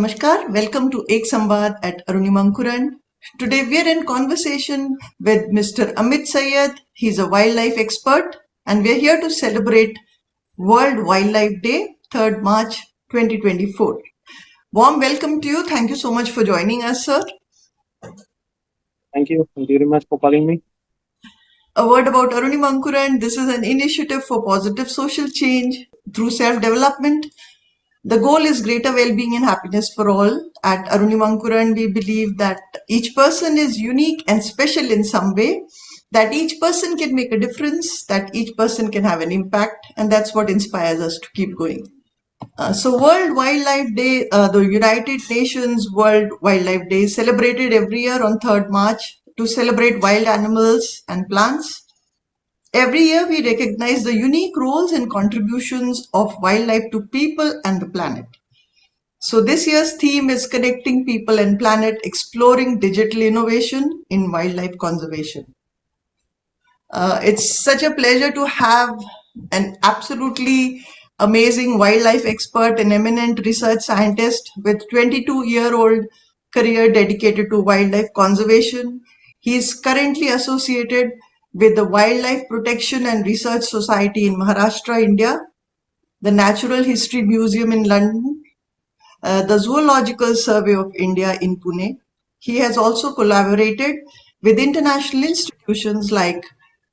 Namaskar, welcome to Ek Samvad at Arunimankuran. Today we are in conversation with Mr. Amit Syed. He's a wildlife expert and we are here to celebrate World Wildlife Day, 3rd March 2024. Warm welcome to you. Thank you so much for joining us, sir. Thank you. Thank you very much for calling me. A word about Arunimankuran. This is an initiative for positive social change through self-development. The goal is greater well-being and happiness for all. At Arunimankuran, we believe that each person is unique and special in some way, that each person can make a difference, that each person can have an impact, and that's what inspires us to keep going. So World Wildlife Day, the United Nations World Wildlife Day is celebrated every year on 3rd March to celebrate wild animals and plants. Every year, we recognize the unique roles and contributions of wildlife to people and the planet. So this year's theme is Connecting People and Planet, Exploring Digital Innovation in Wildlife Conservation. It's such a pleasure to have an absolutely amazing wildlife expert, an eminent research scientist with 22-year-old career dedicated to wildlife conservation. He is currently associated with the Wildlife Protection and Research Society in Maharashtra, India, the Natural History Museum in London, the Zoological Survey of India in Pune. He has also collaborated with international institutions like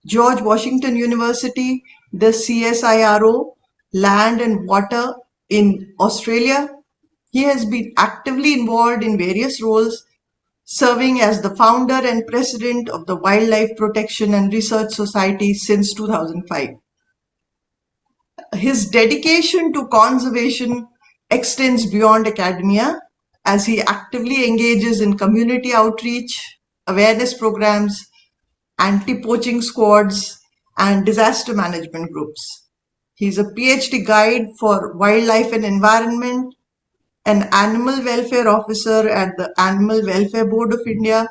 George Washington University, the CSIRO, Land and Water in Australia. He has been actively involved in various roles, serving as the founder and president of the Wildlife Protection and Research Society since 2005. His dedication to conservation extends beyond academia as he actively engages in community outreach, awareness programs, anti-poaching squads, and disaster management groups. He's a PhD guide for wildlife and environment, an animal welfare officer at the Animal Welfare Board of India,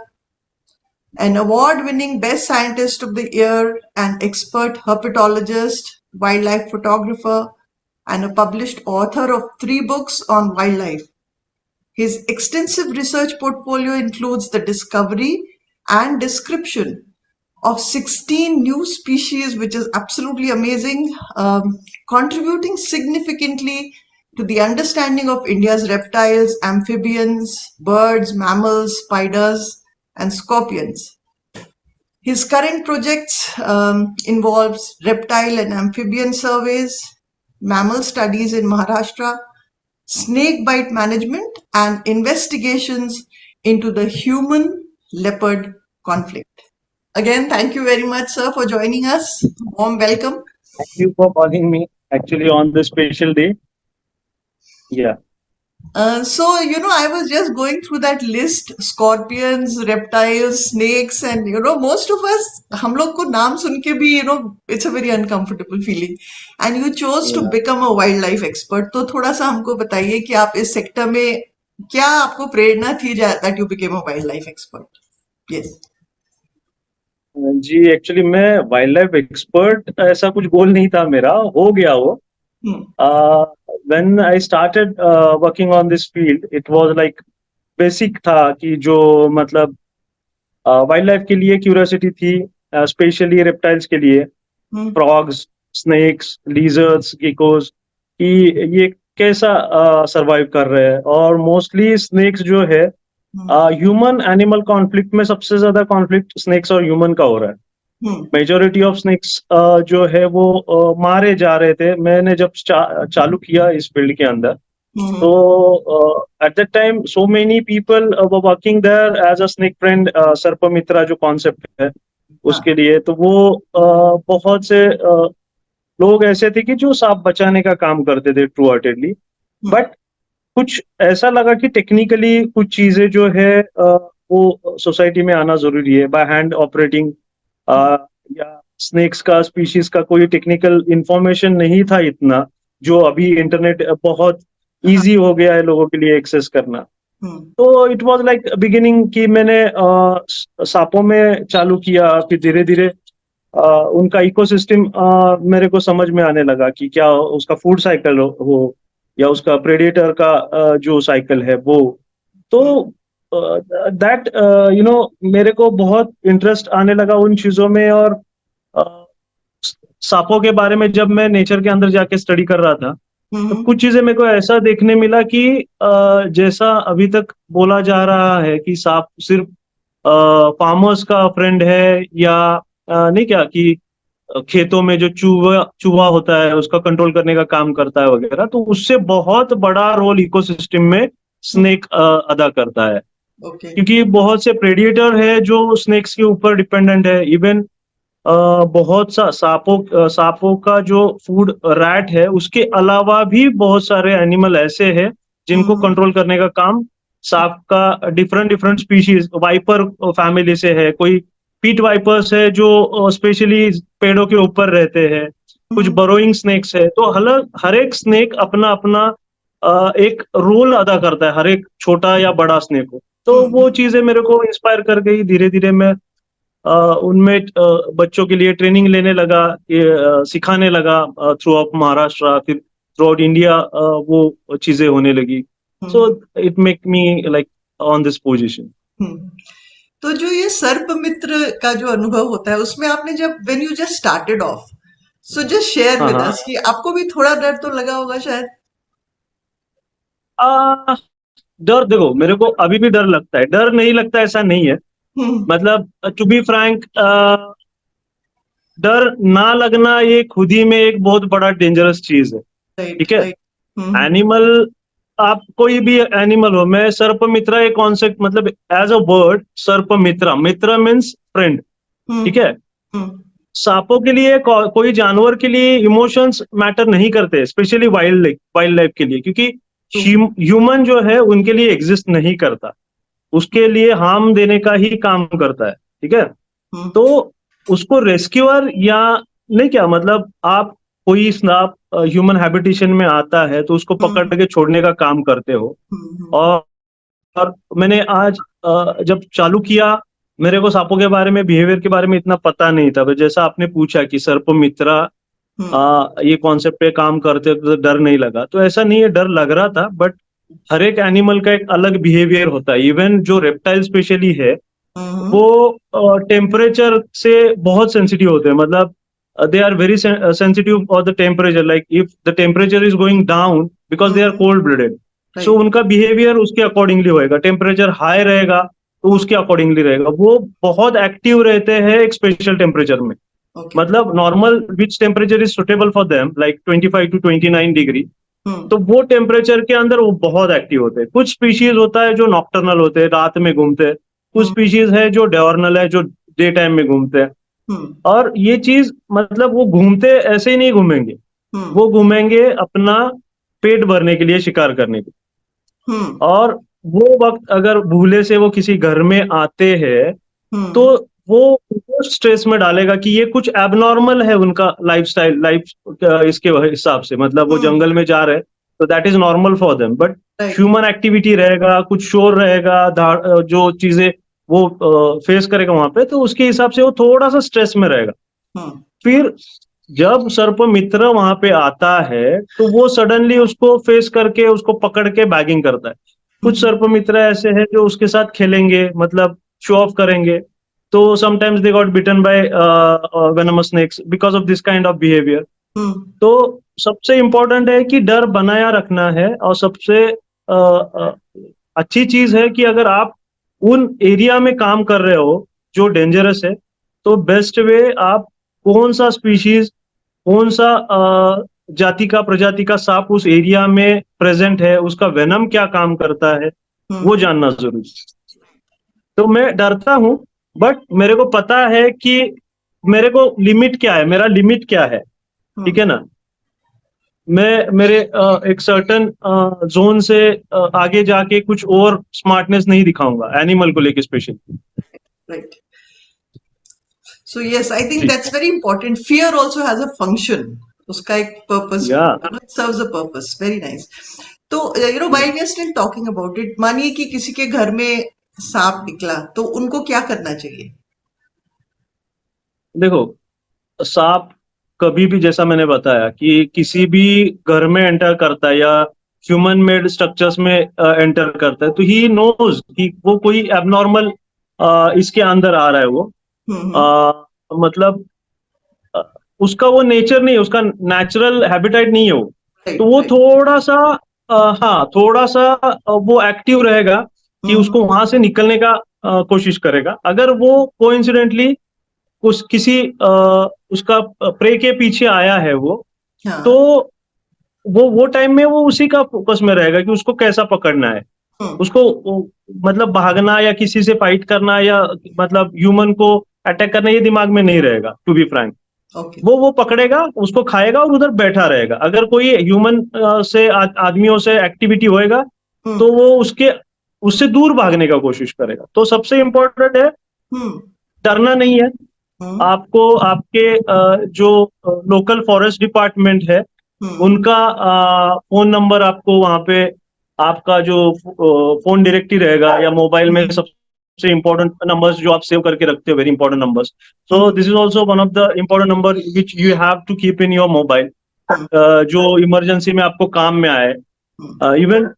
an award-winning Best Scientist of the Year, an expert herpetologist, wildlife photographer, and a published author of 3 books on wildlife. His extensive research portfolio includes the discovery and description of 16 new species, which is absolutely amazing, contributing significantly to the understanding of India's reptiles, amphibians, birds, mammals, spiders, and scorpions. His current projects involves reptile and amphibian surveys, mammal studies in Maharashtra, snake bite management, and investigations into the human-leopard conflict. Again, thank you very much, sir, for joining us. Warm welcome. Thank you for calling me actually on this special day. Yeah. So, I was just going through that list, scorpions, reptiles, snakes, and, most of us, हम लोग को नाम सुन के भी, it's a very uncomfortable feeling. And you chose to Yeah. become a wildlife expert. तो थोड़ा सा हमको बताइए कि आप इस सेक्टर में क्या आपको प्रेरणा थी that you became a wildlife expert? Yes. जी एक्चुअली मैं वाइल्ड लाइफ एक्सपर्ट ऐसा कुछ गोल नहीं था मेरा, हो गया वो. When I started working on this field, it was like basic था कि जो मतलब वाइल्ड लाइफ के लिए क्यूरियोसिटी थी, स्पेशली रेप्टाइल्स के लिए, फ्रॉग्स, स्नेक्स, लीजर्ड्स, गेकोस, कि ये कैसा सरवाइव कर रहे हैं. और मोस्टली स्नेक्स जो है ह्यूमन एनिमल कॉन्फ्लिक्ट में सबसे ज्यादा कॉन्फ्लिक्ट स्नेक्स और ह्यूमन का हो रहा है. मेजोरिटी ऑफ स्नेक्स जो है वो मारे जा रहे थे. मैंने जब चालू किया इस फील्ड के अंदर, तो at that time so many people were working there as a snake friend, Sarpamitra जो कॉन्सेप्ट है उसके लिए. तो वो बहुत से लोग ऐसे थे कि जो सांप बचाने का काम करते थे ट्रू हार्टेडली. बट कुछ ऐसा लगा कि टेक्निकली कुछ चीजें जो है वो सोसाइटी में आना जरूरी है. बाय हैंड ऑपरेटिंग या स्नेक्स का स्पीशीज का कोई टेक्निकल इंफॉर्मेशन नहीं था इतना, जो अभी इंटरनेट बहुत इजी हो गया है लोगों के लिए एक्सेस करना. तो इट वाज लाइक बिगिनिंग कि मैंने सांपों में चालू किया, फिर धीरे धीरे उनका इकोसिस्टम मेरे को समझ में आने लगा कि क्या उसका फूड साइकिल हो, या उसका प्रेडेटर का जो साइकिल है वो। तो दैट मेरे को बहुत इंटरेस्ट आने लगा उन चीजों में। और अ, सांपों के बारे में जब मैं नेचर के अंदर जाके स्टडी कर रहा था, तो कुछ चीजें मेरे को ऐसा देखने मिला कि जैसा अभी तक बोला जा रहा है कि सांप सिर्फ फार्मर्स का फ्रेंड है, या नहीं क्या कि खेतों में जो चूहा चूहा होता है उसका कंट्रोल करने का काम करता है वगैरह, तो उससे बहुत बड़ा रोल इकोसिस्टम में स्नेक अदा करता है। ओके। क्योंकि बहुत से प्रेडिएटर है जो स्नेक्स के ऊपर डिपेंडेंट है। इवन बहुत सा सांपों का जो फूड रैट है, उसके अलावा भी बहुत सारे एनिमल ऐसे हैं जिनको कंट्रोल करने का काम सांप का different different species viper family से है। कोई पीट वाइपर्स है जो स्पेशली पेड़ों के ऊपर रहते हैं। कुछ बरोइंग स्नेक्स है। तो हर एक स्नेक अपना अपना एक रोल अदा करता है, हर एक छोटा या बड़ा स्नेक हो। तो वो चीजें मेरे को इंस्पायर कर गई। धीरे धीरे मैं उनमें बच्चों के लिए ट्रेनिंग लेने लगा, सिखाने लगा थ्रू आउट महाराष्ट्र, फिर थ्रू आउट इंडिया वो चीजें होने लगी। So it make me like on this position. तो जो ये सर्प मित्र का जो अनुभव होता है उसमें आपने जब when you just started off, so just share हाँ विद हाँ। अस कि आपको भी थोड़ा डर तो लगा होगा शायद। आ, डर देखो, मेरे को अभी भी डर लगता है। डर नहीं लगता ऐसा नहीं है। हम्म। मतलब टू बी फ्रैंक, डर ना लगना ये खुद ही में एक बहुत बड़ा डेंजरस चीज है। राइट ठीक है। राइट। हम्म। एनिमल, आप कोई भी एनिमल हो, मैं सर्प मित्रा एक कॉन्सेप्ट, मतलब एज अ वर्ड सर्प मित्रा, मित्र मीन्स फ्रेंड। ठीक हम्म। है। हम्म। सांपों के लिए कोई जानवर के लिए इमोशंस मैटर नहीं करते, स्पेशली वाइल्ड लाइफ के लिए, क्योंकि ट्रू। ह्यूमन जो है उनके लिए एग्जिस्ट नहीं करता, उसके लिए हार्म देने का ही काम करता है। ठीक है। हम्म। तो उसको रेस्क्यूअर या नहीं क्या, मतलब आप कोई सांप ह्यूमन हैबिटेशन में आता है तो उसको पकड़ हम्म। के छोड़ने का काम करते हो। हम्म। और मैंने आज जब चालू किया, मेरे को सांपों के बारे में, बिहेवियर के बारे में इतना पता नहीं था। जैसा आपने पूछा कि सर्प मित्रा हम्म। ये कॉन्सेप्ट पे काम करते तो डर नहीं लगा, तो ऐसा नहीं है, डर लग रहा था। बट हर एक एनिमल का एक अलग बिहेवियर होता है। इवन जो रेप्टाइल स्पेशली है, हम्म। वो टेम्परेचर से बहुत सेंसिटिव होते हैं। मतलब they are very sensitive for the temperature. Like if the temperature is going down, because they are cold blooded, so right. उनका बिहेवियर उसके अकॉर्डिंगली होएगा। टेम्परेचर हाई रहेगा तो उसके अकॉर्डिंगली रहेगा। वो बहुत एक्टिव रहते हैं एक स्पेशल टेम्परेचर में। ओके। मतलब normal which temperature is suitable for them, like 25 to 29 degree, hmm. तो वो टेम्परेचर के अंदर वो बहुत एक्टिव होते हैं। कुछ स्पीशीज होता है जो नॉक्टर्नल होते हैं, रात में घूमते हैं। कुछ हम्म। स्पीशीज है जो डायurnal है, जो डे टाइम में घूमते हैं। हम्म। और ये चीज, मतलब वो घूमते ऐसे ही नहीं घूमेंगे, हम्म। वो घूमेंगे अपना पेट भरने के लिए, शिकार करने के लिए। हम्म। और वो वक्त अगर भूले से वो किसी घर में आते हैं, तो हम्म। वो उनको स्ट्रेस में डालेगा कि ये कुछ एबनॉर्मल है उनका लाइफस्टाइल, इसके हिसाब से। मतलब वो हम्म। जंगल में जा रहे हैं तो that is normal for them. But right. Human activity रहेगा, कुछ शोर रहेगा, जो चीजें वो फेस करेगा वहां पे, तो उसके हिसाब से वो थोड़ा सा स्ट्रेस में रहेगा। हम्म। फिर जब सर्प मित्र वहां पे आता है, तो वो सडनली उसको फेस करके उसको पकड़ के बैगिंग करता है। कुछ हम्म। सर्प मित्र ऐसे हैं जो उसके साथ खेलेंगे, मतलब शो ऑफ करेंगे। तो sometimes they got bitten by venomous snakes because of this kind of behaviour. Hmm. तो सबसे इंपॉर्टेंट है कि डर बनाया रखना है। और सबसे अच्छी चीज है कि अगर आप उन एरिया में काम कर रहे हो जो डेंजरस है, तो बेस्ट वे आप कौन सा स्पीशीज, कौन सा जाति का, प्रजाति का सांप उस एरिया में प्रेजेंट है, उसका वेनम क्या काम करता है, वो हम्म। जानना जरूरी है। तो मैं डरता हूं, बट मेरे को पता है कि मेरे को लिमिट क्या है, मेरा लिमिट क्या है। ठीक हम्म। है ना। मैं मेरे एक सर्टन जोन से आगे जाके कुछ और स्मार्टनेस नहीं दिखाऊंगा, एनिमल को लेके specially. Right. So yes, I think जी। that's very important. Fear also has a function. उसका एक purpose, या it serves a purpose. Very nice. तो while we are still talking about it, मानिए कि किसी के घर में सांप निकला तो उनको क्या करना चाहिए? देखो, सांप कभी भी, जैसा मैंने बताया कि किसी भी घर में एंटर करता है, या ह्यूमन मेड स्ट्रक्चर्स में एंटर करता है, तो ही नोज कि वो कोई एबनॉर्मल इसके अंदर आ रहा है वो। मतलब अ, उसका वो नेचर नहीं है, उसका नेचुरल हैबिटेट नहीं है वो। तो वो थोड़ा सा हाँ, थोड़ा सा वो एक्टिव रहेगा कि उसको वहां से निकलने का कोशिश करेगा। अगर वो कोइंसिडेंटली उस किसी उसका प्रे के पीछे आया है वो, तो वो टाइम में वो उसी का फोकस में रहेगा कि उसको कैसा पकड़ना है। उसको मतलब भागना या किसी से फाइट करना या मतलब ह्यूमन को अटैक करना ये दिमाग में नहीं रहेगा, टू बी फ्रैंक। वो पकड़ेगा, उसको खाएगा और उधर बैठा रहेगा। अगर कोई ह्यूमन से आदमियों से एक्टिविटी होएगा तो वो उससे दूर भागने का कोशिश करेगा। तो सबसे इम्पोर्टेंट है डरना नहीं है। आपको आपके जो लोकल फॉरेस्ट डिपार्टमेंट है उनका फोन नंबर आपको वहां पे, आपका जो फोन डायरेक्टरी रहेगा या मोबाइल में सबसे इंपॉर्टेंट नंबर्स जो आप सेव करके रखते हो, very important numbers. So this is also one of the important number which you have to keep in your mobile, जो इमरजेंसी में आपको काम में आए। इवन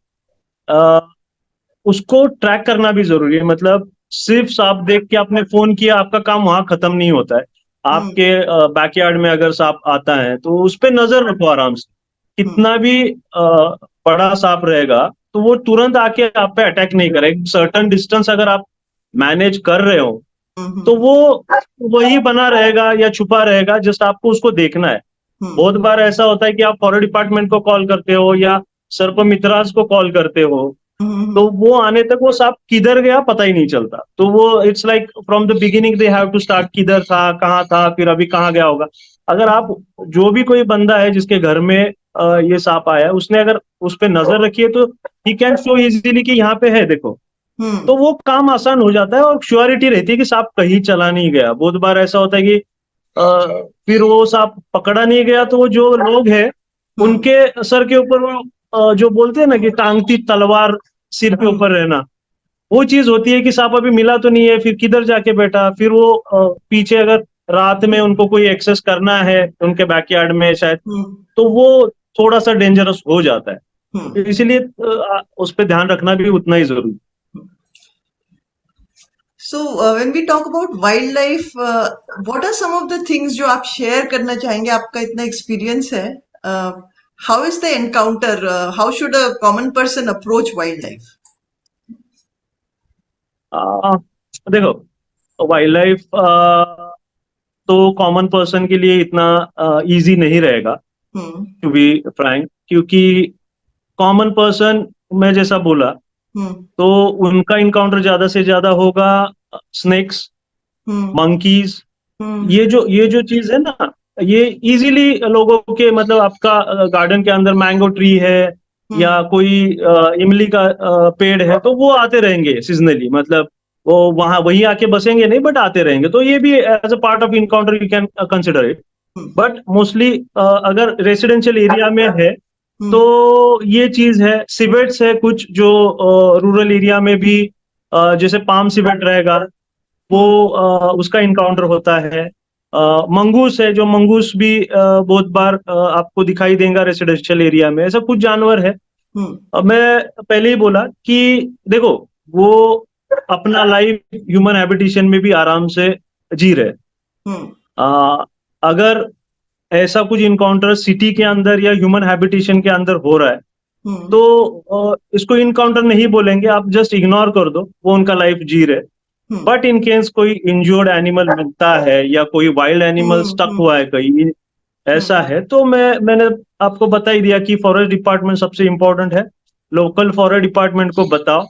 उसको ट्रैक करना भी जरूरी है। मतलब सिर्फ सांप देख के आपने फोन किया, आपका काम वहां खत्म नहीं होता है। आपके बैकयार्ड में अगर सांप आता है तो उस पर नजर रखो आराम से। कितना भी बड़ा सांप रहेगा तो वो तुरंत आके आप पे अटैक नहीं करेगा। सर्टन डिस्टेंस अगर आप मैनेज कर रहे हो तो वो वही बना रहेगा या छुपा रहेगा, जस्ट आपको उसको देखना है। बहुत बार ऐसा होता है कि आप फॉरेस्ट डिपार्टमेंट को कॉल करते हो या सर्प मित्रास को कॉल करते हो, तो वो आने तक वो सांप किधर गया पता ही नहीं चलता। तो वो it's like from the beginning they have to start, किधर था, कहाँ था, फिर अभी कहाँ गया होगा। अगर आप जो भी कोई बंदा है जिसके घर में ये सांप आया है, उसने अगर उस पर नजर रखी है तो ही कैन शो इजीली कि यहाँ पे है देखो। तो वो काम आसान हो जाता है और श्योरिटी रहती है कि सांप कहीं चला नहीं गया। बहुत बार ऐसा होता है कि फिर वो सांप पकड़ा नहीं गया तो वो जो लोग हैं उनके सर के ऊपर वो जो बोलते हैं ना कि टांगती तलवार सिर के ऊपर रहना, वो चीज होती है कि सांप अभी मिला तो नहीं है, फिर किधर जाके बैठा। फिर वो पीछे अगर रात में उनको कोई एक्सेस करना है उनके बैकयार्ड में शायद, तो वो थोड़ा सा डेंजरस हो जाता है। तो इसीलिए उस पर ध्यान रखना भी उतना ही जरूरी। So when we talk about wildlife, what are some of the things जो आप शेयर करना चाहेंगे? आपका इतना एक्सपीरियंस है, how is the encounter? How should a common person approach wildlife? देखो, वाइल्ड लाइफ तो कॉमन पर्सन के लिए इतना इजी नहीं रहेगा, टू बी फ्रैंक। क्योंकि कॉमन पर्सन, मैं जैसा बोला, तो उनका इनकाउंटर ज्यादा से ज्यादा होगा स्नेक्स, मंकीज। ये जो चीज है ना, ये इजीली लोगों के, मतलब आपका गार्डन के अंदर मैंगो ट्री है या कोई इमली का पेड़ है तो वो आते रहेंगे सीजनली। मतलब वो वहां वही आके बसेंगे नहीं, बट आते रहेंगे। तो ये भी as a part of encounter you can consider it. But mostly अगर रेसिडेंशियल एरिया में है तो ये चीज है। सिवेट्स है कुछ जो रूरल एरिया में भी, जैसे पाम सिवेट रहेगा वो उसका इनकाउंटर होता है। मंगूस है, जो मंगूस भी बहुत बार आपको दिखाई देगा रेसिडेंशियल एरिया में। ऐसा कुछ जानवर है। अब मैं पहले ही बोला कि देखो, वो अपना लाइफ ह्यूमन हैबिटेशन में भी आराम से जी रहे। अगर ऐसा कुछ इनकाउंटर सिटी के अंदर या ह्यूमन हैबिटेशन के अंदर हो रहा है तो इसको इनकाउंटर नहीं बोलेंगे, आप जस्ट इग्नोर कर दो, वो उनका लाइफ जी रहे। बट इन केस कोई इंजर्ड एनिमल मिलता है या कोई वाइल्ड एनिमल स्टक हुआ है कहीं, ऐसा है तो मैंने आपको बता ही दिया कि फॉरेस्ट डिपार्टमेंट सबसे इंपॉर्टेंट है। लोकल फॉरेस्ट डिपार्टमेंट को बताओ।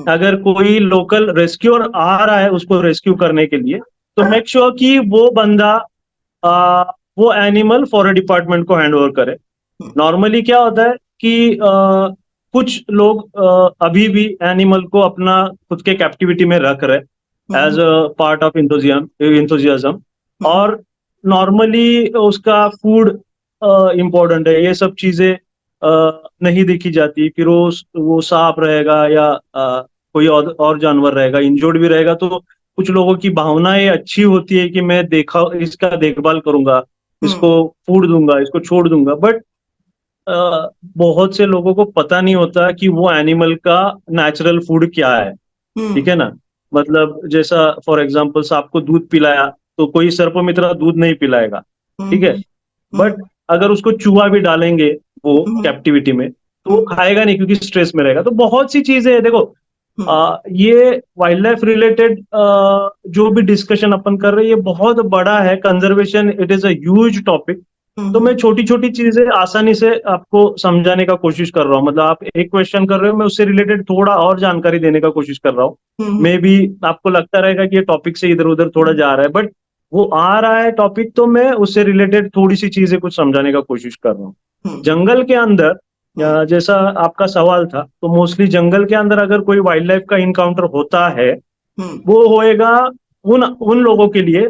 अगर कोई लोकल रेस्क्यूअर आ रहा है उसको रेस्क्यू करने के लिए, तो मेक श्योर कि वो बंदा वो एनिमल फॉरेस्ट डिपार्टमेंट को हैंड ओवर करे। नॉर्मली क्या होता है कि कुछ लोग अभी भी एनिमल को अपना खुद के कैप्टिविटी में रख रहे as a part of enthusiasm. और नॉर्मली उसका फूड इम्पोर्टेंट है, ये सब चीजें नहीं देखी जाती। फिर वो सांप रहेगा या कोई और जानवर रहेगा, इंजर्ड भी रहेगा, तो कुछ लोगों की भावनाएं अच्छी होती है कि मैं इसका देखभाल करूंगा, इसको फूड दूंगा, इसको छोड़ दूंगा। बट बहुत से लोगों को पता नहीं होता कि वो एनिमल का नेचुरल फूड क्या है, ठीक है ना। मतलब जैसा फॉर एग्जांपल सांप को दूध पिलाया तो कोई सर्पोमित्रा दूध नहीं पिलाएगा, ठीक है। बट अगर उसको चूहा भी डालेंगे वो कैप्टिविटी में तो वो खाएगा नहीं क्योंकि स्ट्रेस में रहेगा। तो बहुत सी चीजें हैं, देखो ये वाइल्ड लाइफ रिलेटेड जो भी डिस्कशन अपन कर रहे हैं ये बहुत बड़ा है। Conservation it is a huge topic. तो मैं छोटी छोटी चीजें आसानी से आपको समझाने का कोशिश कर रहा हूँ। मतलब आप एक क्वेश्चन कर रहे हो, मैं उससे रिलेटेड थोड़ा और जानकारी देने का कोशिश कर रहा हूँ। मे बी आपको लगता रहेगा कि ये टॉपिक से इधर उधर थोड़ा जा रहा है, बट वो आ रहा है टॉपिक तो मैं उससे रिलेटेड थोड़ी सी चीजें कुछ समझाने का कोशिश कर रहा हूँ। जंगल के अंदर जैसा आपका सवाल था, तो मोस्टली जंगल के अंदर अगर कोई वाइल्ड लाइफ का इनकाउंटर होता है वो होएगा उन उन लोगों के लिए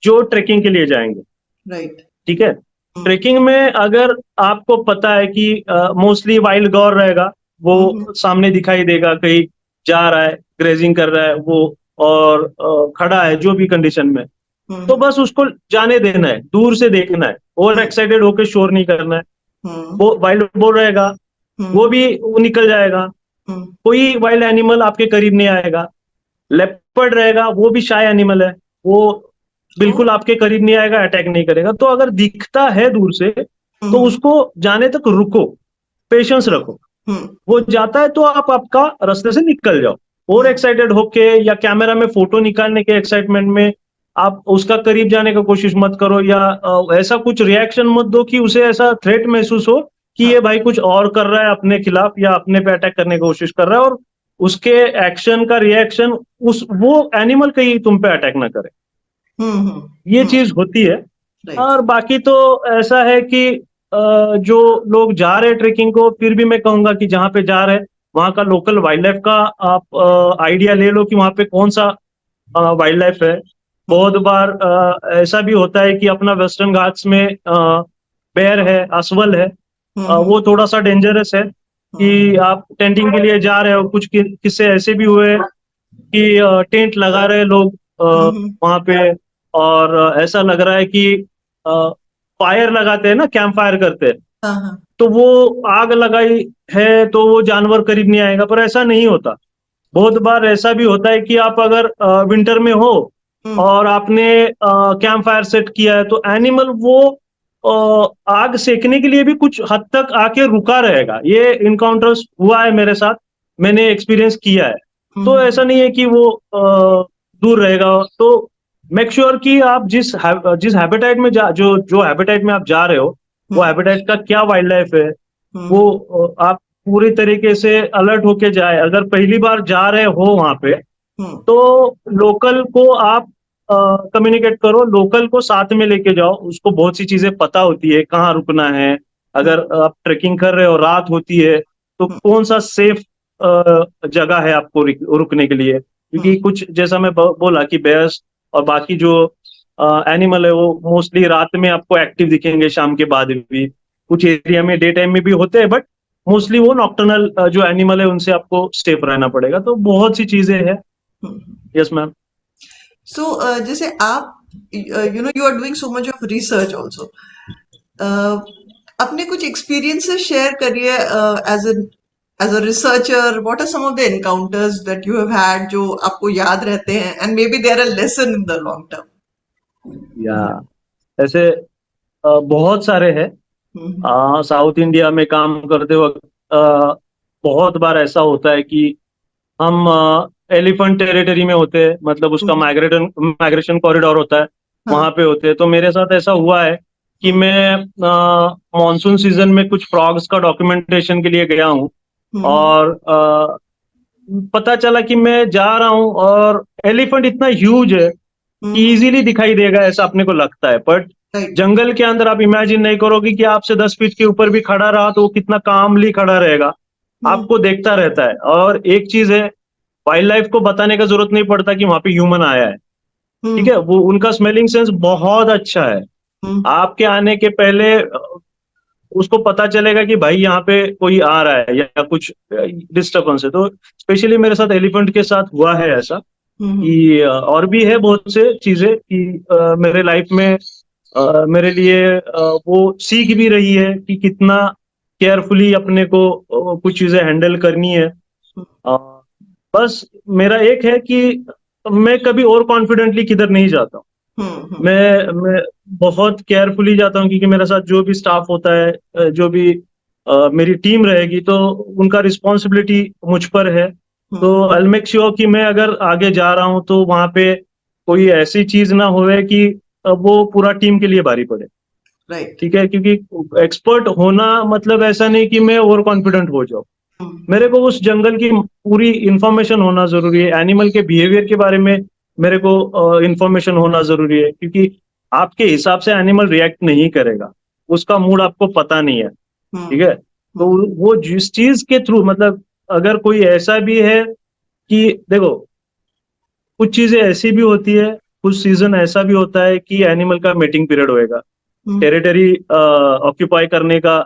जो ट्रेकिंग के लिए जाएंगे, राइट। ठीक है। ट्रेकिंग में अगर आपको पता है कि मोस्टली वाइल्ड गौर रहेगा, वो सामने दिखाई देगा, कहीं जा रहा है, ग्रेजिंग कर रहा है वो, और खड़ा है जो भी कंडीशन में, तो बस उसको जाने देना है, दूर से देखना है, और एक्साइटेड होकर शोर नहीं करना है। वो वाइल्ड बोर रहेगा, वो भी वो निकल जाएगा, कोई वाइल्ड एनिमल आपके करीब नहीं आएगा। लेपर्ड रहेगा, वो भी शाय एनिमल है, वो बिल्कुल आपके करीब नहीं आएगा, अटैक नहीं करेगा। तो अगर दिखता है दूर से तो उसको जाने तक रुको, पेशेंस रखो। वो जाता है तो आप आपका रास्ते से निकल जाओ। और एक्साइटेड होके या कैमरा में फोटो निकालने के एक्साइटमेंट में आप उसका करीब जाने का कोशिश मत करो, या ऐसा कुछ रिएक्शन मत दो कि उसे ऐसा थ्रेट महसूस हो कि ये भाई कुछ और कर रहा है अपने खिलाफ या अपने पे अटैक करने की कोशिश कर रहा है, और उसके एक्शन का रिएक्शन उस वो एनिमल कहीं तुम पे अटैक ना करे। ये चीज होती है। और बाकी तो ऐसा है कि जो लोग जा रहे हैं ट्रेकिंग को, फिर भी मैं कहूंगा कि जहाँ पे जा रहे हैं वहाँ का लोकल वाइल्ड लाइफ का आप आइडिया ले लो कि वहाँ पे कौन सा वाइल्ड लाइफ है। बहुत बार ऐसा भी होता है कि अपना वेस्टर्न घाट्स में बेर है, असवल है, वो थोड़ा सा डेंजरस है कि आप टेंटिंग के लिए जा रहे हो। कुछ किस्से ऐसे भी हुए कि टेंट लगा रहे लोग वहां पे, और ऐसा लग रहा है कि फायर लगाते हैं ना, कैंप फायर करते हैं, तो वो आग लगाई है तो वो जानवर करीब नहीं आएगा, पर ऐसा नहीं होता। बहुत बार ऐसा भी होता है कि आप अगर विंटर में हो और आपने कैंप फायर सेट किया है तो एनिमल वो आग सेकने के लिए भी कुछ हद तक आके रुका रहेगा। ये इनकाउंटर्स हुआ है मेरे साथ, मैंने एक्सपीरियंस किया है। तो ऐसा नहीं है कि वो दूर रहेगा। तो मेक श्योर कि आप जिस हैबिटेट में जो हैबिटेट में आप जा रहे हो वो हैबिटेट का क्या वाइल्ड लाइफ है वो आप पूरी तरीके से अलर्ट होके जाए। अगर पहली बार जा रहे हो वहां पे तो लोकल को आप कम्युनिकेट करो, लोकल को साथ में लेके जाओ, उसको बहुत सी चीजें पता होती है, कहाँ रुकना है। अगर आप ट्रेकिंग कर रहे हो, रात होती है, तो कौन सा सेफ जगह है आपको रुकने के लिए। क्योंकि कुछ जैसा मैं बोला कि बेयर्स और बाकी जो एनिमल है वो मोस्टली रात में आपको एक्टिव दिखेंगे, शाम के बाद भी कुछ एरिया में डे टाइम में भी होते हैं, बट मोस्टली वो नॉक्टर्नल जो एनिमल है उनसे आपको सेफ रहना पड़ेगा। तो बहुत सी चीजें हैं। Yes ma'am. सो जैसे आप you are doing so much of research also, अपने कुछ एक्सपीरियंसेस शेयर करिए as a researcher. What are some of the encounters that you have had जो आपको याद रहते हैं, and maybe there are lesson in the long term. या ऐसे बहुत सारे हैं। साउथ इंडिया में काम करते वक्त बहुत बार ऐसा होता है कि हम एलिफेंट टेरिटरी में होते हैं, मतलब उसका माइग्रेशन कॉरिडोर होता है, वहां पे होते हैं। तो मेरे साथ ऐसा हुआ है कि मैं मॉनसून सीजन में कुछ फ्रॉग्स का डॉक्यूमेंटेशन के लिए गया हूँ, और पता चला कि मैं जा रहा हूँ और एलिफेंट इतना ह्यूज है कि इजीली दिखाई देगा ऐसा अपने को लगता है, बट जंगल के अंदर आप इमेजिन नहीं करोगे कि आपसे 10 फीट के ऊपर भी खड़ा रहा तो वो कितना कामली खड़ा रहेगा, आपको देखता रहता है। और एक चीज है, वाइल्ड लाइफ को बताने का जरूरत नहीं पड़ता कि वहां पे ह्यूमन आया है, ठीक है। वो उनका स्मेलिंग सेंस बहुत अच्छा है। आपके आने के पहले उसको पता चलेगा कि भाई यहाँ पे कोई आ रहा है या कुछ डिस्टर्बेंस है। तो स्पेशली मेरे साथ एलिफेंट के साथ हुआ है ऐसा कि और भी है बहुत से चीजें कि मेरे लाइफ में मेरे लिए वो सीख भी रही है कि कितना केयरफुली अपने को कुछ चीजें हैंडल करनी है। अ, बस मेरा एक है कि मैं कभी और कॉन्फिडेंटली किधर नहीं जाता हूँ। मैं बहुत केयरफुली जाता हूँ, क्योंकि मेरे साथ जो भी स्टाफ होता है, जो भी मेरी टीम रहेगी, तो उनका रिस्पॉन्सिबिलिटी मुझ पर है। तो आई मेक श्योर कि मैं अगर आगे जा रहा हूँ तो वहां पे कोई ऐसी चीज ना होवे कि वो पूरा टीम के लिए भारी पड़े। राइट। ठीक है, क्योंकि एक्सपर्ट होना मतलब ऐसा नहीं कि मैं ओवर कॉन्फिडेंट हो जाऊं। मेरे को उस जंगल की पूरी इंफॉर्मेशन होना जरूरी है, एनिमल के बिहेवियर के बारे में मेरे को इंफॉर्मेशन होना जरूरी है, क्योंकि आपके हिसाब से एनिमल रिएक्ट नहीं करेगा, उसका मूड आपको पता नहीं है। ठीक है, तो वो जिस चीज के थ्रू, मतलब अगर कोई ऐसा भी है कि देखो, कुछ चीजें ऐसी भी होती है, कुछ सीजन ऐसा भी होता है कि एनिमल का मीटिंग पीरियड होएगा, टेरिटरी ऑक्यूपाई करने का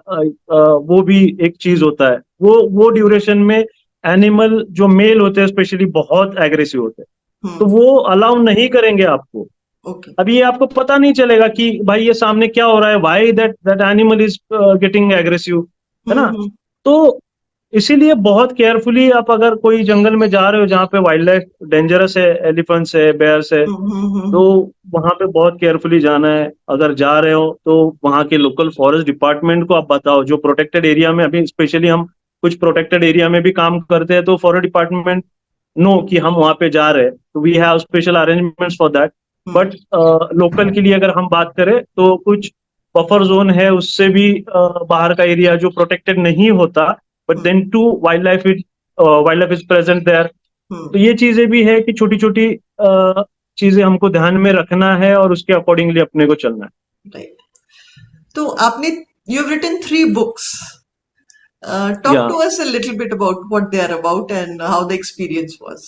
वो भी एक चीज होता है। वो ड्यूरेशन में एनिमल जो मेल होते हैं स्पेशली बहुत एग्रेसिव होते हैं, तो वो अलाउ नहीं करेंगे आपको। अभी ये आपको पता नहीं चलेगा कि भाई ये सामने क्या हो रहा है, why that animal is getting aggressive, है ना। तो इसीलिए बहुत केयरफुली आप अगर कोई जंगल में जा रहे हो जहाँ पे वाइल्ड लाइफ डेंजरस है, एलिफेंट्स है, बेयर्स है, तो वहां पे बहुत केयरफुली जाना है। अगर जा रहे हो तो वहाँ के लोकल फॉरेस्ट डिपार्टमेंट को आप बताओ, जो प्रोटेक्टेड एरिया में, अभी स्पेशली हम कुछ प्रोटेक्टेड एरिया में भी काम करते हैं, तो फॉरेस्ट डिपार्टमेंट नो कि हम वहाँ पे जा रहे हैं, तो we have special arrangements for that. But local के लिए अगर हम बात करें तो कुछ बफर जोन है, उससे भी बाहर का एरिया जो प्रोटेक्टेड नहीं होता, but then too wildlife is present there. तो ये चीजें भी है कि छोटी छोटी चीजें हमको ध्यान में रखना है और उसके अकॉर्डिंगली अपने को चलना है। राइट। तो आपने you have written 3 books. Talk या to us a little bit about what they are about and how the experience was.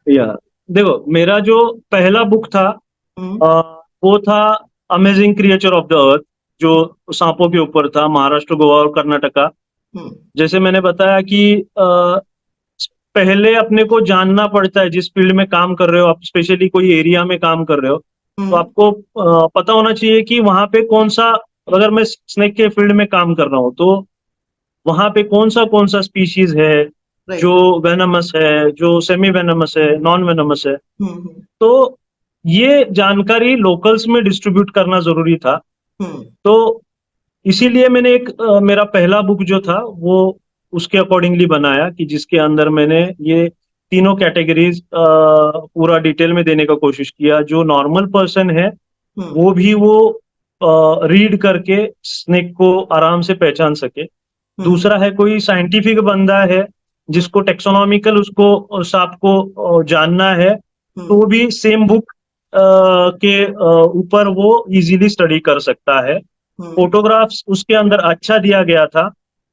या देखो, मेरा जो पहला बुक था वो था amazing creature of the earth, जो सांपों के ऊपर था, महाराष्ट्र, गोवा और कर्नाटका। जैसे मैंने बताया कि पहले अपने को जानना पड़ता है, जिस फील्ड में काम कर रहे हो आप, स्पेशली कोई एरिया में काम कर रहे हो, तो आपको पता होना चाहिए कि वहां पे कौन सा, अगर मैं स्नेक के फील्ड में काम कर रहा हूँ तो वहां पे कौन सा स्पीशीज है जो वेनमस है, जो सेमी वेनमस है, नॉन वेनमस है। तो ये जानकारी लोकल्स में डिस्ट्रीब्यूट करना जरूरी था। तो इसीलिए मैंने एक मेरा पहला बुक जो था वो उसके अकॉर्डिंगली बनाया, कि जिसके अंदर मैंने ये तीनों कैटेगरीज पूरा डिटेल में देने का कोशिश किया, जो नॉर्मल पर्सन है वो भी वो रीड करके स्नेक को आराम से पहचान सके। दूसरा है कोई साइंटिफिक बंदा है जिसको टेक्सोनॉमिकल उसको सांप को जानना है, तो वो भी सेम बुक के ऊपर वो इजीली स्टडी कर सकता है। फोटोग्राफ्स उसके अंदर अच्छा दिया गया था,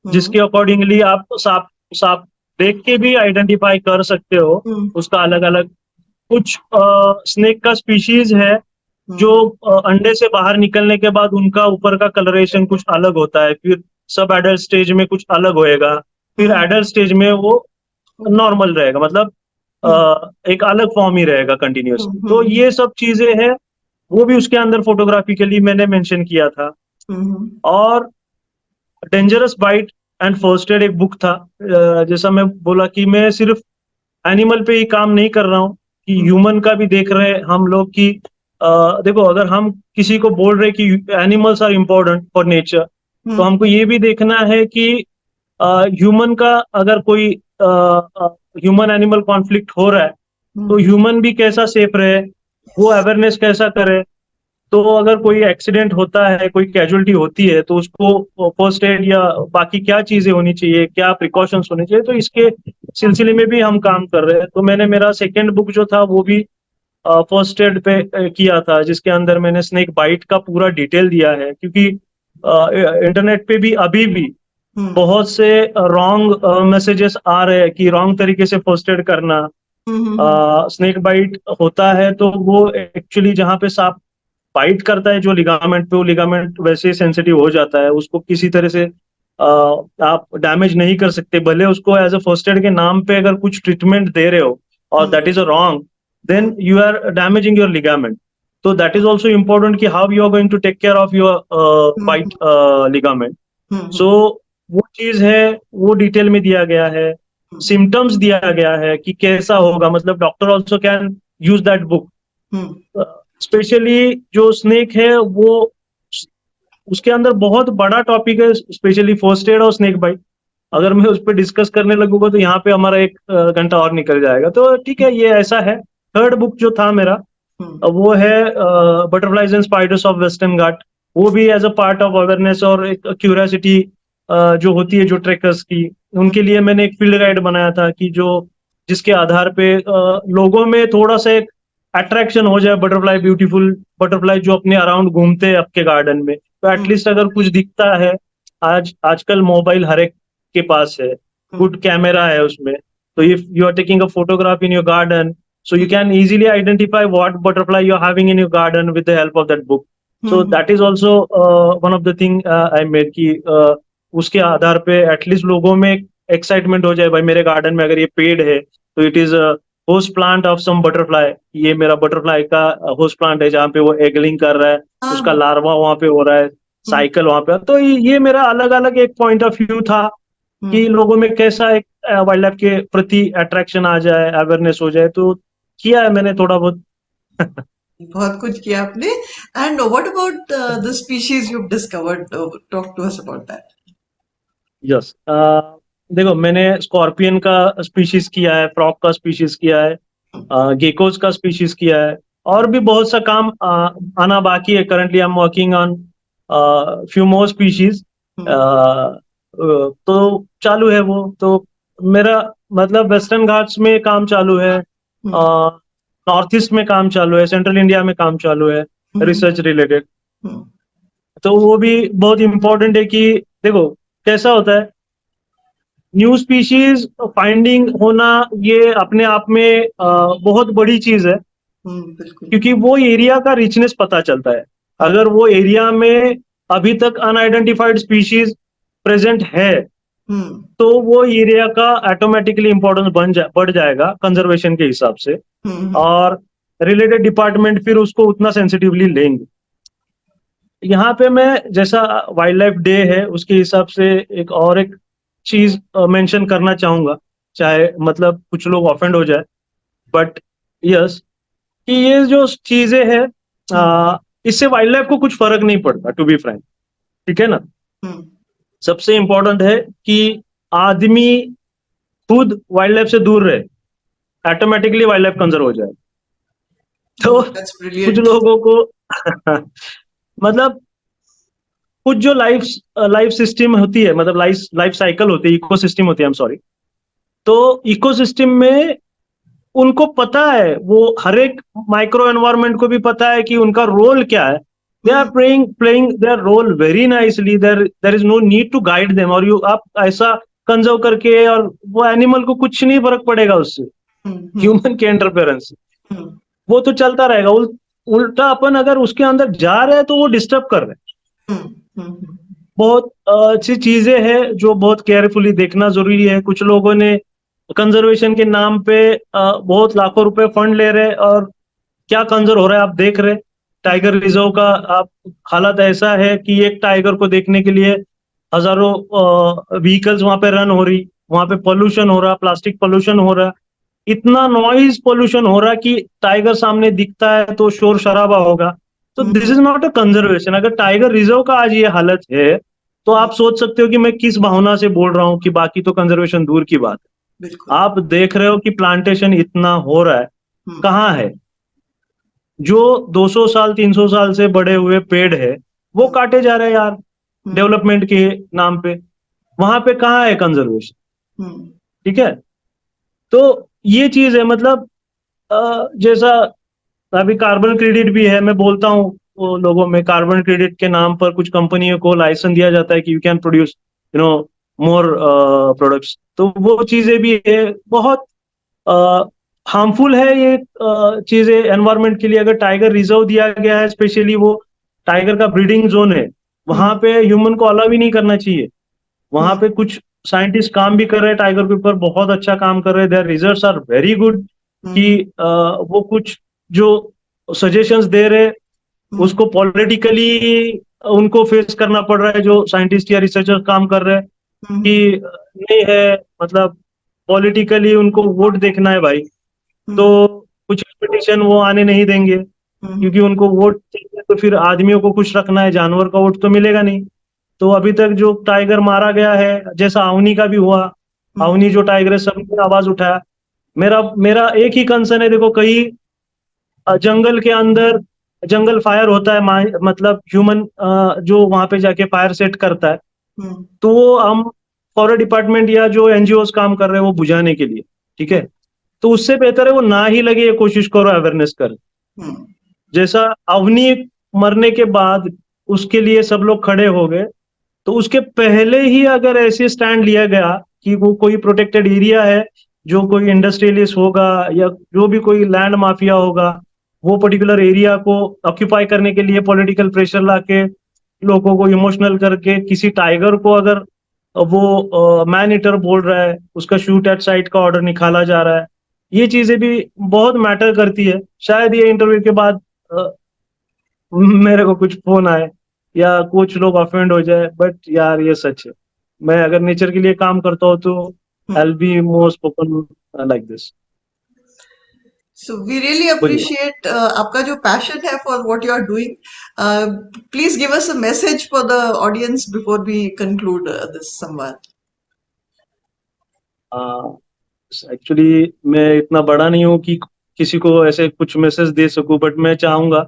जिसके अकॉर्डिंगली आप सांप सांप देख के भी आइडेंटिफाई कर सकते हो उसका अलग अलग। कुछ स्नेक का स्पीशीज है जो अंडे से बाहर निकलने के बाद उनका ऊपर का कलरेशन कुछ अलग होता है, फिर सब एडल्ट स्टेज में कुछ अलग होएगा, फिर एडल्ट स्टेज में वो नॉर्मल रहेगा, मतलब एक अलग फॉर्म ही रहेगा कंटिन्यूस। तो ये सब चीजें हैं, वो भी उसके अंदर फोटोग्राफी के लिए मैंने मेंशन किया था। और dangerous bite and first aid एक बुक था। जैसा मैं बोला कि मैं सिर्फ एनिमल पे ही काम नहीं कर रहा हूँ, कि ह्यूमन का भी देख रहे हैं हम लोग कि देखो, अगर हम किसी को बोल रहे कि animals are important for nature, तो हमको ये भी देखना है कि ह्यूमन का अगर कोई ह्यूमन एनिमल कॉन्फ्लिक्ट हो रहा है तो ह्यूमन भी कैसा सेफ रहे, वो अवेयरनेस कैसा करे। तो अगर कोई एक्सीडेंट होता है, कोई कैजुअलिटी होती है, तो उसको फर्स्ट एड या बाकी क्या चीजें होनी चाहिए, क्या प्रिकॉशंस होने चाहिए, तो इसके सिलसिले में भी हम काम कर रहे हैं। तो मैंने मेरा सेकेंड बुक जो था वो भी फर्स्ट एड पे किया था, जिसके अंदर मैंने स्नेक बाइट का पूरा डिटेल दिया है, क्योंकि इंटरनेट पे भी अभी भी बहुत से रॉन्ग मैसेजेस आ रहे हैं कि रॉन्ग तरीके से फर्स्ट एड करना। स्नेक बाइट होता है तो वो एक्चुअली जहाँ पे सांप बाइट करता है जो लिगामेंट पे, वो लिगामेंट वैसे ही सेंसिटिव हो जाता है, उसको किसी तरह से आप डैमेज नहीं कर सकते। भले उसको एज अ फर्स्ट एड के नाम पे अगर कुछ ट्रीटमेंट दे रहे हो और that is a wrong, then you are damaging your ligament. So that is also important कि how you are going to take care of your bite ligament. So वो चीज है, वो डिटेल में दिया गया है, सिम्टम्स दिया गया है कि कैसा होगा, मतलब doctor also can use that book. Specially जो स्नेक है वो, उसके अंदर बहुत बड़ा टॉपिक है, स्पेशली फर्स्ट एड और स्नेक बाइट। अगर मैं उस पर डिस्कस करने लगूंगा तो यहाँ पे हमारा एक घंटा और निकल जाएगा, तो ठीक है, ये ऐसा है। थर्ड बुक जो था मेरा, वो है butterflies and spiders of western Ghat. वो भी as a part of awareness और एक क्यूरियोसिटी जो होती है जो ट्रेकर्स की, उनके लिए मैंने एक फील्ड गाइड बनाया था कि जो जिसके आधार पे लोगों में थोड़ा सा एक अट्रैक्शन हो जाए, बटरफ्लाई, ब्यूटीफुल बटरफ्लाई जो अपने अराउंड घूमते हैं आपके गार्डन में, तो एटलीस्ट अगर कुछ दिखता है। आजकल मोबाइल हर एक के पास है, गुड कैमरा है उसमें, तो if you are taking a photograph in your garden, so you can easily identify what butterfly you're having in your garden with the help of that book. So that is also one of the thing I made कि उसके आधार पे at least लोगों में excitement हो जाए, भाई मेरे garden में अगर ये पेड़ है तो it is host plant of some butterfly, ये मेरा बटरफ्लाई का होस्ट प्लांट है जहाँ पे वो एगलिंग कर रहा है, उसका लार्वा वहां पे हो रहा है, साइकिल वहां पे। तो ये मेरा अलग अलग एक पॉइंट ऑफ व्यू था कि लोगों में कैसा एक वाइल्ड लाइफ के प्रति अट्रैक्शन आ जाए, अवेयरनेस हो जाए, तो किया है मैंने थोड़ा बहुत। बहुत कुछ किया आपने। And what about the species you discovered, talk to us about that. Yes, देखो मैंने स्कॉर्पियन का स्पीशीज किया है, फ्रॉग का स्पीशीज किया है, गेकोज का स्पीशीज किया है, और भी बहुत सा काम आना बाकी है। Currently I am working on few more species, तो चालू है वो। तो मेरा मतलब वेस्टर्न घाट्स में काम चालू है, नॉर्थ ईस्ट में काम चालू है, सेंट्रल इंडिया में काम चालू है, रिसर्च रिलेटेड। तो वो भी बहुत इंपॉर्टेंट है कि देखो कैसा होता है, न्यू स्पीशीज फाइंडिंग होना ये अपने आप में बहुत बड़ी चीज है, क्योंकि वो एरिया का रिचनेस पता चलता है। अगर वो एरिया में अभी तक अनआइडेंटिफाइड स्पीशीज प्रेजेंट है, तो वो एरिया का ऑटोमेटिकली इंपॉर्टेंस बढ़ जाएगा कंजर्वेशन के हिसाब से, और रिलेटेड डिपार्टमेंट फिर उसको उतना सेंसिटिवली लेंगे। यहाँ पे मैं जैसा वाइल्ड लाइफ डे है उसके हिसाब से एक चीज मेंशन करना चाहूंगा, चाहे मतलब कुछ लोग ऑफेंड हो जाए, बट यस, कि ये जो चीजें हैं इससे वाइल्ड लाइफ को कुछ फर्क नहीं पड़ता, टू बी फ्रैंक, ठीक है ना। सबसे इंपॉर्टेंट है कि आदमी खुद वाइल्ड लाइफ से दूर रहे, ऑटोमेटिकली वाइल्ड लाइफ कंजर्व हो जाए। तो कुछ लोगों को मतलब कुछ जो लाइफ लाइफ सिस्टम होती है, मतलब लाइफ साइकिल होती है, इकोसिस्टम होती है, आई एम सॉरी, तो इकोसिस्टम में उनको पता है, वो हर एक माइक्रो एनवायरनमेंट को भी पता है कि उनका रोल क्या है। They are playing their role very nicely, there is no need to guide them, और यू आप ऐसा कंजर्व करके, और वो एनिमल को कुछ नहीं फर्क पड़ेगा उससे, ह्यूमन के इंटरफेरेंस वो तो चलता रहेगा। उल्टा अपन अगर उसके अंदर जा रहे हैं तो वो डिस्टर्ब कर रहे हैं। बहुत अच्छी चीजें हैं जो बहुत केयरफुली देखना जरूरी है। कुछ लोगों ने कंजर्वेशन के नाम पे बहुत लाखों रुपए फंड ले रहे, और क्या कंजर्व हो रहा है आप देख रहे। टाइगर रिजर्व का आप हालत ऐसा है कि एक टाइगर को देखने के लिए हजारों व्हीकल्स वहां पे रन हो रही, वहां पे पोल्यूशन हो रहा, प्लास्टिक पोल्यूशन हो रहा, इतना नॉइज पोल्यूशन हो रहा कि टाइगर सामने दिखता है तो शोर शराबा होगा। तो this is not a conservation. अगर टाइगर रिजर्व का आज ये हालत है, तो आप सोच सकते हो कि मैं किस भावना से बोल रहा हूँ, कि बाकी तो कंजर्वेशन दूर की बात है। आप देख रहे हो कि प्लांटेशन इतना हो रहा है, कहाँ है जो 200 साल 300 साल से बड़े हुए पेड़ है, वो काटे जा रहे हैं यार डेवलपमेंट के नाम पे। वहां पे कहाँ है कंजर्वेशन, ठीक है। तो ये चीज है, मतलब जैसा अभी कार्बन क्रेडिट भी है, मैं बोलता हूँ वो लोगों में, कार्बन क्रेडिट के नाम पर कुछ कंपनियों को लाइसेंस दिया जाता है कि you can produce more products. तो वो चीजें भी है, बहुत हार्मफुल है ये चीजें एनवायरनमेंट के लिए। अगर टाइगर रिजर्व दिया गया है, स्पेशली वो टाइगर का ब्रीडिंग जोन है, वहां पे ह्यूमन को अलाउ भी नहीं करना चाहिए। वहां पे कुछ साइंटिस्ट काम भी कर रहे हैं टाइगर के ऊपर, बहुत अच्छा काम कर रहे हैं, their results are very good, कि वो कुछ जो सजेशंस दे रहे उसको पॉलिटिकली उनको फेस करना पड़ रहा है, जो साइंटिस्ट या रिसर्चर काम कर रहे हैं। कि नहीं है, मतलब पॉलिटिकली उनको वोट देखना है भाई, तो कुछ कंपटीशन वो आने नहीं देंगे, क्योंकि उनको वोट चाहिए तो फिर आदमियों को खुश रखना है, जानवर का वोट तो मिलेगा नहीं। तो अभी तक जो टाइगर मारा गया है, जैसा अवनी का भी हुआ, अवनी जो टाइगर है, सबने आवाज उठाया। मेरा मेरा एक ही कंसर्न है, देखो कहीं जंगल के अंदर जंगल फायर होता है, मतलब ह्यूमन जो वहां पे जाके फायर सेट करता है, तो वो हम फॉरेस्ट डिपार्टमेंट या जो एनजीओ काम कर रहे हैं वो बुझाने के लिए, ठीक है, तो उससे बेहतर है वो ना ही लगे, ये कोशिश करो अवेयरनेस कर। जैसा अवनी मरने के बाद उसके लिए सब लोग खड़े हो गए, तो उसके पहले ही अगर ऐसे स्टैंड लिया गया कि वो कोई प्रोटेक्टेड एरिया है, जो कोई इंडस्ट्रियलिस्ट होगा या जो भी कोई लैंड माफिया होगा, वो पर्टिकुलर एरिया को ऑक्यूपाई करने के लिए पॉलिटिकल प्रेशर लाके, लोगों को इमोशनल करके, किसी टाइगर को अगर वो मैन ईटर बोल रहा है, उसका शूट एट साइट का ऑर्डर निकाला जा रहा है, ये चीजें भी बहुत मैटर करती है। शायद ये इंटरव्यू के बाद मेरे को कुछ फोन आए या कुछ लोग ऑफेंड हो जाए, बट यार ये सच है। मैं अगर नेचर के लिए काम करता हूँ तो I will be more spoken like this. So we really बोलिए। appreciate आपका जो passion है for what you are doing. Please give us a message for the audience before we conclude this संवाद. एक्चुअली मैं इतना बड़ा नहीं हूँ कि किसी को ऐसे कुछ मैसेज दे सकूं, बट मैं चाहूंगा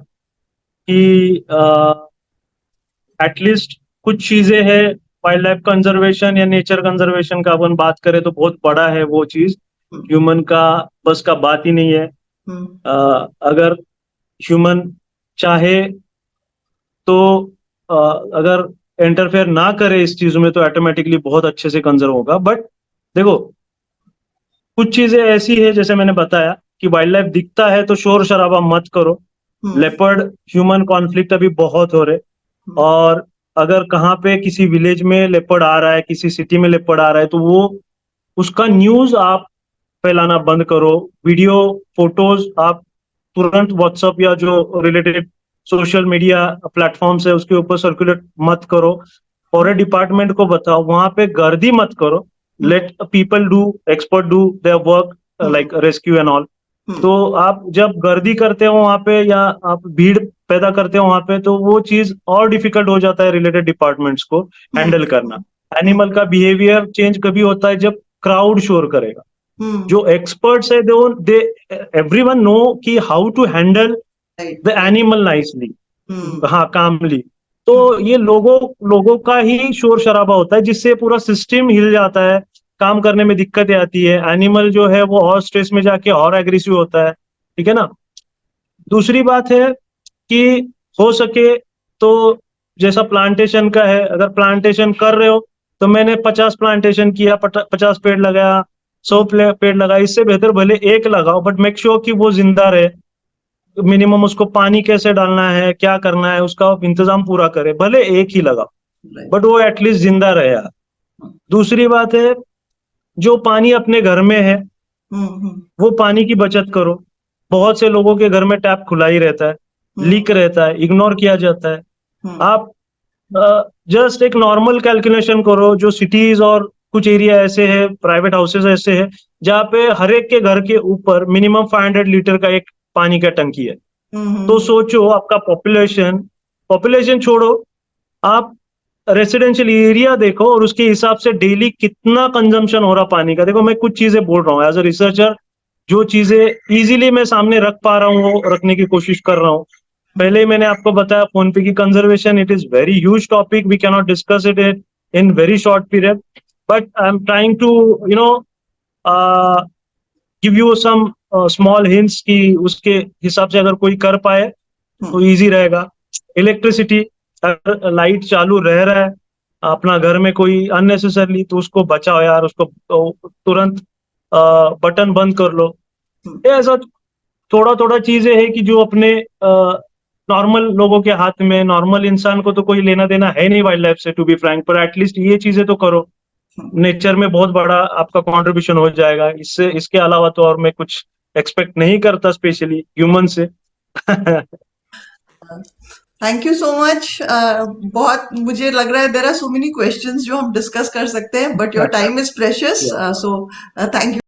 कि एटलीस्ट कुछ चीजें हैं, वाइल्ड लाइफ कंजर्वेशन या नेचर कंजर्वेशन का अपन बात करें तो बहुत बड़ा है वो चीज, ह्यूमन का बस का बात ही नहीं है। अगर ह्यूमन चाहे तो अगर इंटरफेयर ना करे इस चीज में तो ऑटोमेटिकली बहुत अच्छे से कंजर्व होगा। बट देखो कुछ चीजें ऐसी है, जैसे मैंने बताया कि वाइल्ड लाइफ दिखता है तो शोर शराबा मत करो। लेपर्ड ह्यूमन कॉन्फ्लिक्ट अभी बहुत हो रहे, और अगर कहाँ पे किसी विलेज में लेपर्ड आ रहा है, किसी सिटी में लेपर्ड आ रहा है, तो वो उसका न्यूज आप फैलाना बंद करो। वीडियो फोटोज आप तुरंत व्हाट्सएप या जो रिलेटेड सोशल मीडिया प्लेटफॉर्म्स है उसके ऊपर सर्कुलेट मत करो। फॉरेस्ट डिपार्टमेंट को बताओ, वहां पे गर्दी मत करो। Let people do, expert do their work like rescue and all. तो आप जब गर्दी करते हो वहां पे या आप भीड़ पैदा करते हो वहां पे, तो वो चीज और डिफिकल्ट हो जाता है रिलेटेड डिपार्टमेंट्स को हैंडल करना। एनिमल का बिहेवियर चेंज कभी होता है जब क्राउड शोर करेगा। जो एक्सपर्ट्स है दे एवरीवन नो कि how to handle the animal nicely, हाँ कामली। तो ये लोगों का ही शोर शराबा होता है जिससे पूरा सिस्टम हिल जाता है, काम करने में दिक्कतें आती है, एनिमल जो है वो और स्ट्रेस में जाके और एग्रेसिव होता है, ठीक है ना। दूसरी बात है कि हो सके तो जैसा प्लांटेशन का है, अगर प्लांटेशन कर रहे हो तो मैंने 50 प्लांटेशन किया, 50 पेड़ लगाया, 100 पेड़ लगाया, इससे बेहतर भले एक लगाओ, बट मेक श्योर कि वो जिंदा रहे। मिनिमम उसको पानी कैसे डालना है, क्या करना है, उसका इंतजाम पूरा करे, भले एक ही लगाओ, बट वो एटलीस्ट जिंदा रहे यार। दूसरी बात है, जो पानी अपने घर में है वो पानी की बचत करो। बहुत से लोगों के घर में टैप खुला ही रहता है, लीक रहता है, इग्नोर किया जाता है। आप जस्ट एक नॉर्मल कैलकुलेशन करो, जो सिटीज और कुछ एरिया ऐसे है, प्राइवेट हाउसेज ऐसे है जहाँ पे हर एक के घर के ऊपर मिनिमम 500 लीटर का एक पानी का टंकी है। तो सोचो आपका पॉपुलेशन छोड़ो, आप रेसिडेंशियल एरिया देखो और उसके हिसाब से डेली कितना कंजम्पशन हो रहा पानी का। देखो मैं कुछ चीजें बोल रहा हूँ एज अ रिसर्चर, जो चीजें इजीली मैं सामने रख पा रहा हूँ वो रखने की कोशिश कर रहा हूँ। पहले ही मैंने आपको बताया फोन पे की conservation, it is very huge topic, we can not discuss it in very short period, but I am trying to give you some small hints कि उसके हिसाब से अगर कोई कर पाए तो इजी रहेगा। इलेक्ट्रिसिटी, अगर लाइट चालू रह रहा है अपना घर में कोई अननेसेसरली, तो उसको बचाओ यार, उसको तुरंत बटन बंद कर लो। ये ऐसा थोड़ा थोड़ा चीजें है कि जो अपने नॉर्मल लोगों के हाथ में, नॉर्मल इंसान को तो कोई लेना देना है नहीं वाइल्ड लाइफ से, टू बी फ्रैंक, पर एटलीस्ट ये चीजें तो करो, नेचर में बहुत बड़ा आपका कंट्रीब्यूशन हो जाएगा। इससे इसके अलावा तो और मैं कुछ एक्सपेक्ट नहीं करता, स्पेशली ह्यूमन से। Thank you so much. बहुत मुझे लग रहा है there are so many questions जो हम डिस्कस कर सकते हैं, but your time is precious, so thank you